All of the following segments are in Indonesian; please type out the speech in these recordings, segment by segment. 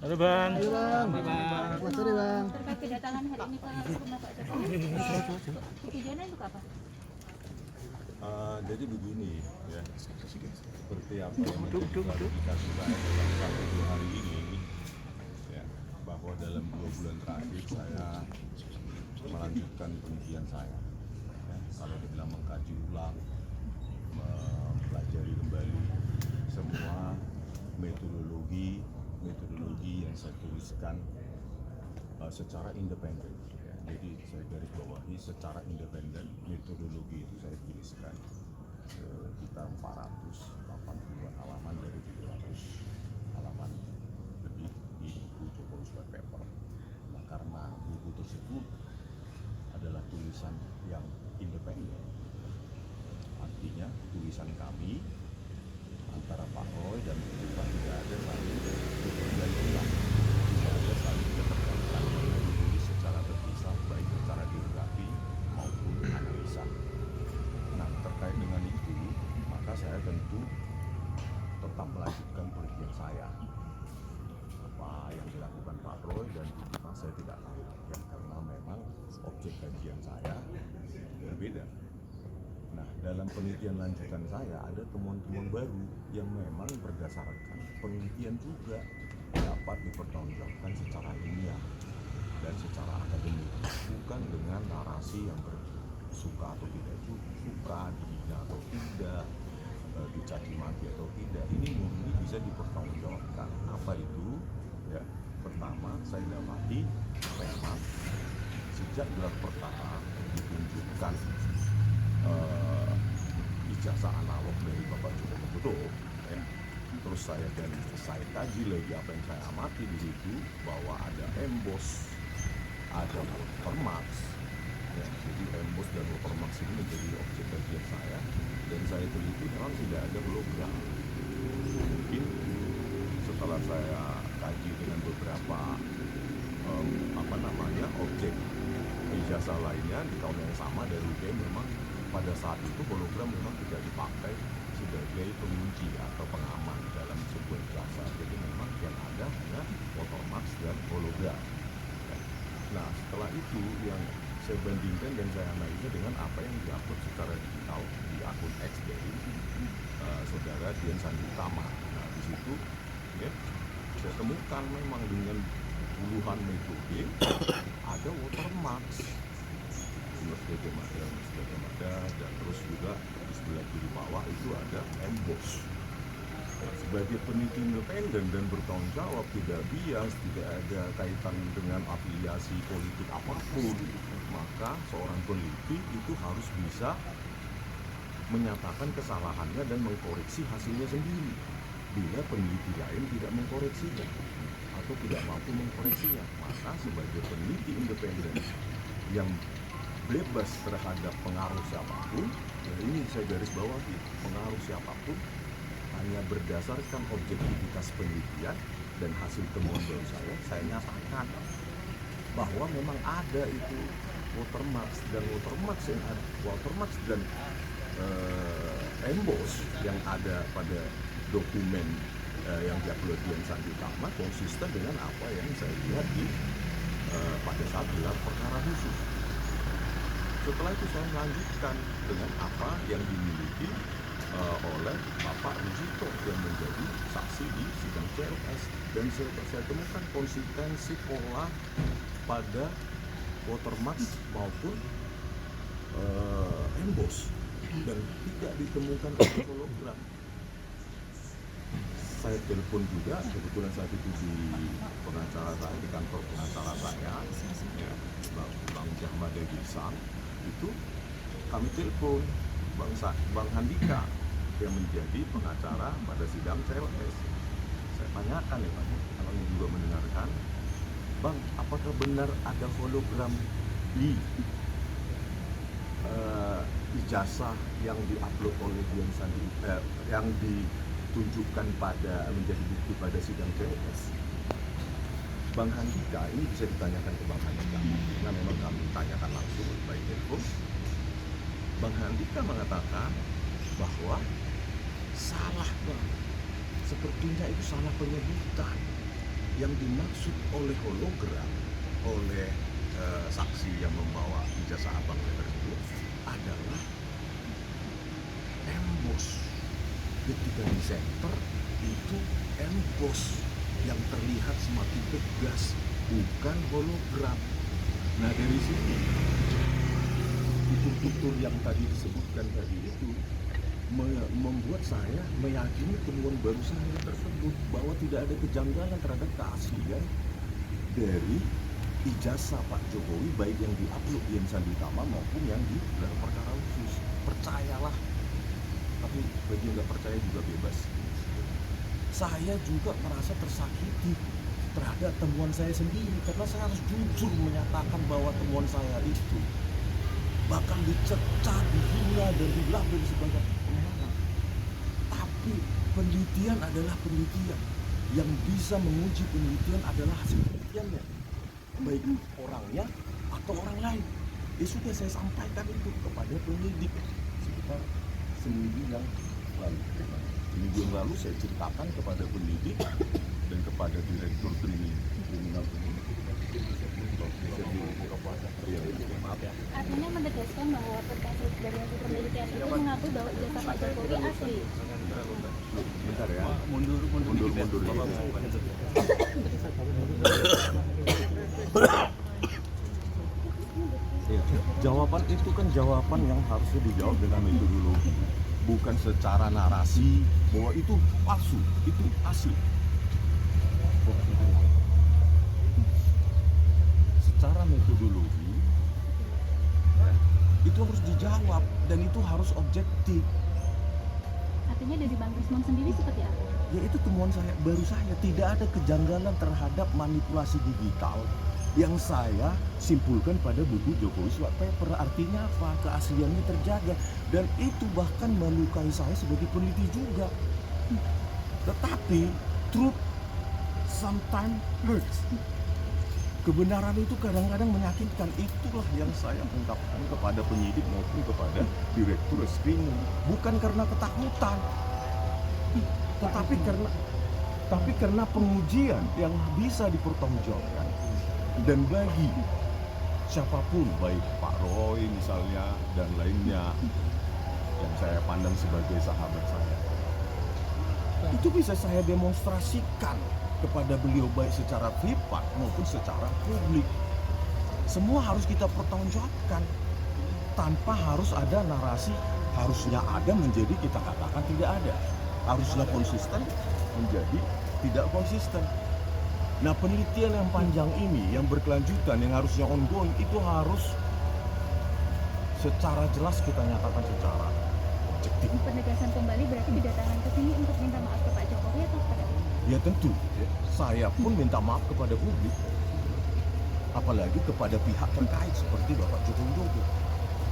Halo Bang. Halo Bang. Bang. Selamat sore Bang. Terkait kedatangan hari ini ke rumah Pak Jokowi, tujuannya untuk apa? Jadi begini ya, seperti apa yang menjadi klarifikasi saya dalam 1-2 hari ini ya, bahwa dalam 2 bulan terakhir saya melanjutkan penelitian saya ya, kalau dibilang mengkaji ulang, mempelajari kembali semua metodologi yang saya tuliskan secara independen. Jadi saya garis bawahi secara independen metodologi itu saya tuliskan sekitar 480 halaman dari 700 halaman lebih di buku Jokowi White Paper. Nah, karena buku tersebut adalah tulisan yang independen, artinya tulisan kami antara Pak Roy dan kita tidak ada saling bergantian, tidak ada saling keterkaitan, ditulis secara terpisah baik secara geografi maupun analisa. Nah, terkait dengan itu maka saya tentu tetap melanjutkan penelitian saya. Apa yang dilakukan Pak Roy dan kita saya tidak tahu ya, karena memang objek kajian saya berbeda. Nah, dalam penelitian lanjutan saya ada temuan-temuan baru yang memang berdasarkan penelitian juga dapat dipertanggungjawabkan secara ilmiah dan secara akademik, bukan dengan narasi yang suka atau tidak suka, dihina atau tidak, dicaci maki atau tidak. Ini murni bisa dipertanggungjawabkan. Apa itu? Ya, pertama saya dapati memang sejak gelar perkara ditunjukkan ijazah analog dari Bapak Joko Widodo ya. Terus saya kaji lagi apa yang saya amati di situ, bahwa ada emboss, ada watermark ya. Jadi emboss dan watermark ini menjadi objek kajian saya, dan saya teliti memang tidak ada hologram. Mungkin setelah saya kaji dengan beberapa objek ijazah lainnya di tahun yang sama dari UGM, memang pada saat itu hologram memang tidak dipakai sebagai pengunci atau pengaman dalam sebuah ijazah. Jadi memang yang ada hanya watermark dan hologram. Nah, setelah itu yang saya bandingkan dan saya analisa dengan apa yang diupload secara digital di akun X dari saudara Dian Sandi Utama. Nah, di situ ya, saya temukan memang dengan puluhan metode ada watermark dan terus juga di sebelah kiri bawah itu ada emboss. Sebagai peneliti independen dan bertanggung jawab, tidak bias, tidak ada kaitan dengan afiliasi politik apapun, maka seorang peneliti itu harus bisa menyatakan kesalahannya dan mengkoreksi hasilnya sendiri. Bila peneliti lain tidak mengkoreksinya atau tidak mampu mengkoreksinya, maka sebagai peneliti independen yang bebas terhadap pengaruh siapapun, ya ini saya garis bawahi, pengaruh siapapun, hanya berdasarkan objektivitas penelitian dan hasil temuan dari saya nyatakan bahwa memang ada itu watermark dan emboss yang ada pada dokumen yang diupload Dian Sandi Utama konsisten dengan apa yang saya lihat di pada saat gelar perkara khusus. Setelah itu saya melanjutkan dengan apa yang dimiliki oleh Bapak Rujito yang menjadi saksi di sidang CLS, dan saya temukan konsistensi pola pada watermark maupun emboss, dan tidak ditemukan ada hologram. Saya telepon juga, kebetulan saat itu di pengacara saya, di kantor pengacara saya ya, Bang Jahmada Girsang, itu kami telepon Bang Handika yang menjadi pengacara pada sidang CLS. Saya tanyakan ya Pak, kalau juga mendengarkan, Bang, apakah benar ada hologram di ijazah yang diupload oleh Dian Sandi yang ditunjukkan pada menjadi bukti pada sidang CLS? Bang Handika, ini bisa ditanyakan ke Bang Handika, karena memang kami tanyakan langsung by telepon. Bang Handika mengatakan bahwa salah Bang, sepertinya itu salah penyebutan. yang dimaksud oleh hologram oleh saksi yang membawa ijazah abang tersebut adalah emboss. Ketika di center itu emboss yang terlihat semakin tegas, bukan hologram. Nah dari sini fitur-fitur yang tadi disebutkan tadi itu membuat saya meyakini temuan baru saya tersebut bahwa tidak ada kejanggalan terhadap keaslian dari ijazah Pak Jokowi, baik yang diupload Dian Sandi Tama maupun yang di gelar perkara khusus. Percayalah, tapi bagi yang nggak percaya juga bebas. Saya juga merasa tersakiti terhadap temuan saya sendiri karena saya harus jujur menyatakan bahwa temuan saya itu bahkan dicerca, dihina, dan dilabel sebagai pengarang. Tapi penelitian adalah penelitian. Yang bisa menguji penelitian adalah hasil penelitiannya, baik orangnya atau orang lain. Sudah saya sampaikan itu kepada penyidik sekitar seminggu yang lalu. Seminggu yang lalu saya ceritakan kepada penyidik dan kepada direktur kriminal Artinya menegaskan bahwa terkait dari hasil penelitian itu mengakui bahwa ijazah Pak Jokowi asli. Bentar ya. Mundur. Ya, jawaban itu kan jawaban yang harusnya dijawab dengan metodologi, bukan secara narasi bahwa itu palsu, itu asli. Secara metodologi itu harus dijawab dan itu harus objektif. Artinya dari Bang Rismon sendiri seperti apa? Ya itu temuan saya, baru saya tidak ada kejanggalan terhadap manipulasi digital yang saya simpulkan pada buku Jokowi White Paper. Artinya apa? Keasliannya terjaga dan itu bahkan melukai saya sebagai peneliti juga. Tetapi truth sometimes hurts. Kebenaran itu kadang-kadang menyakitkan. Itulah yang saya ungkapkan kepada penyidik maupun kepada direktur screening. Bukan karena ketakutan, tapi karena pengujian yang bisa dipertanggungjawabkan. Dan bagi siapapun, baik Pak Roy misalnya dan lainnya yang saya pandang sebagai sahabat saya, itu bisa saya demonstrasikan kepada beliau baik secara privat maupun secara publik. Semua harus kita pertanggungjawabkan tanpa harus ada narasi harusnya ada menjadi kita katakan tidak ada, harusnya konsisten menjadi tidak konsisten. Nah penelitian yang panjang ini yang berkelanjutan yang harusnya ongoing itu harus secara jelas kita nyatakan secara objektif. Penegasan kembali berarti didatangkan ke sini untuk minta maaf ke Pak Jokowi atau kepada? Ya tentu, saya pun minta maaf kepada publik, apalagi kepada pihak terkait seperti Bapak Joko Widodo.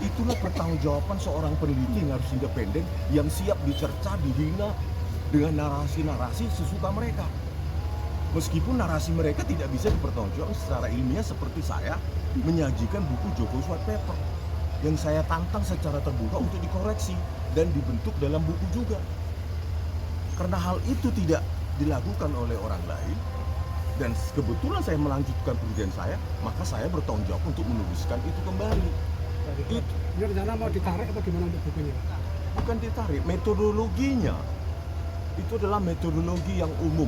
Itulah pertanggungjawaban seorang peneliti yang harus independen, yang siap dicerca, dihina dengan narasi-narasi sesuka mereka. Meskipun narasi mereka tidak bisa dipertanggungjawabkan secara ilmiah seperti saya menyajikan buku Jokowi White Paper yang saya tantang secara terbuka untuk dikoreksi dan dibentuk dalam buku juga. Karena hal itu tidak dilakukan oleh orang lain dan kebetulan saya melanjutkan penelitian saya, maka saya bertanggung jawab untuk menuliskan itu kembali. Itu ini rencana mau ditarik atau gimana untuk bukunya? bukan ditarik, metodologinya itu adalah metodologi yang umum,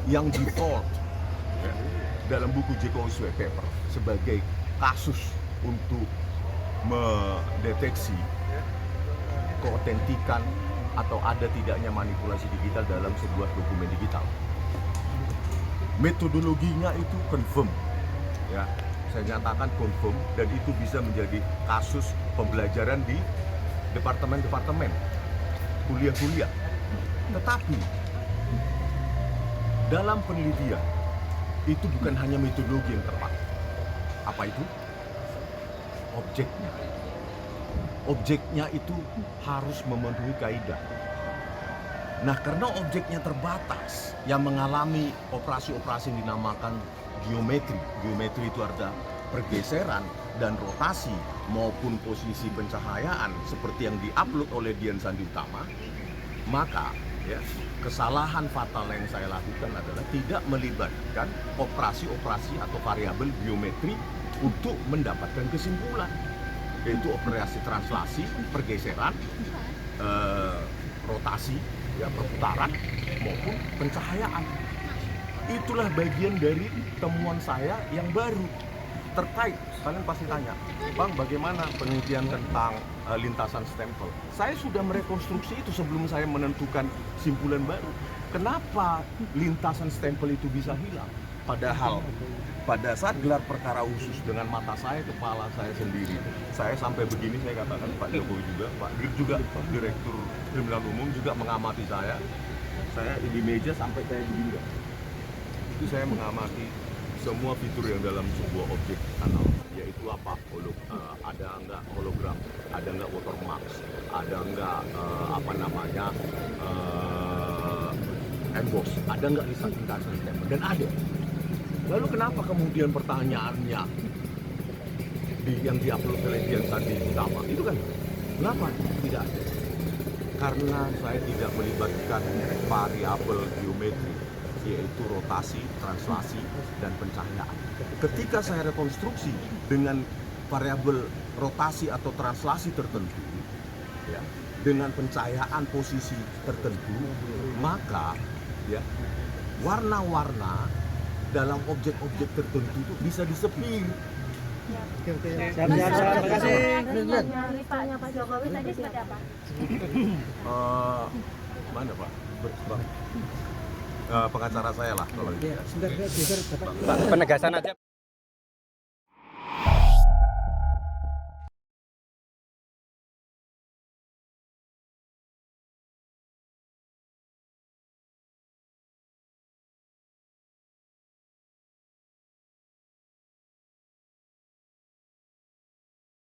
yang default dalam buku Jokowi White Paper sebagai kasus untuk mendeteksi keotentikan atau ada tidaknya manipulasi digital dalam sebuah dokumen digital. Metodologinya itu confirm, ya, saya nyatakan confirm dan itu bisa menjadi kasus pembelajaran di departemen-departemen, kuliah-kuliah. Tetapi dalam penelitian itu bukan hanya metodologi yang tepat. Apa itu? Objeknya. Objeknya itu harus memenuhi kaidah. Nah, karena objeknya terbatas, yang mengalami operasi-operasi yang dinamakan geometri. Geometri itu ada pergeseran dan rotasi maupun posisi pencahayaan seperti yang diupload oleh Dian Sandi Tama, maka ya, kesalahan fatal yang saya lakukan adalah tidak melibatkan operasi-operasi atau variabel geometri untuk mendapatkan kesimpulan, yaitu operasi translasi, pergeseran, rotasi, ya, perputaran maupun pencahayaan. Itulah bagian dari temuan saya yang baru terkait. Kalian pasti tanya, Bang, bagaimana penelitian tentang lintasan stempel? Saya sudah merekonstruksi itu sebelum saya menentukan simpulan baru. Kenapa lintasan stempel itu bisa hilang? Padahal pada saat gelar perkara khusus dengan mata saya, kepala saya sendiri, saya sampai begini, saya katakan Pak Jokowi juga, Pak Dir juga, Direktur Kriminal Umum juga mengamati saya di meja sampai saya begini. Itu saya mengamati semua fitur yang dalam sebuah objek analog, yaitu apa, ada enggak hologram, ada enggak watermark, ada enggak emboss, ada enggak lintasan stempel, dan ada. Lalu kenapa kemudian pertanyaannya yang diupload oleh Dian Sandi sama? Itu kan kenapa tidak ada? Karena saya tidak melibatkan variabel geometri, yaitu rotasi, translasi, dan pencahayaan. Ketika saya rekonstruksi dengan variabel rotasi atau translasi tertentu, ya, dengan pencahayaan posisi tertentu, maka ya, warna-warna dalam objek-objek tertentu itu bisa disepir. Terima kasih. Pak Jokowi tadi seperti apa? Mana Pak? Pengacara saya lah kalau gitu. Penegasan aja.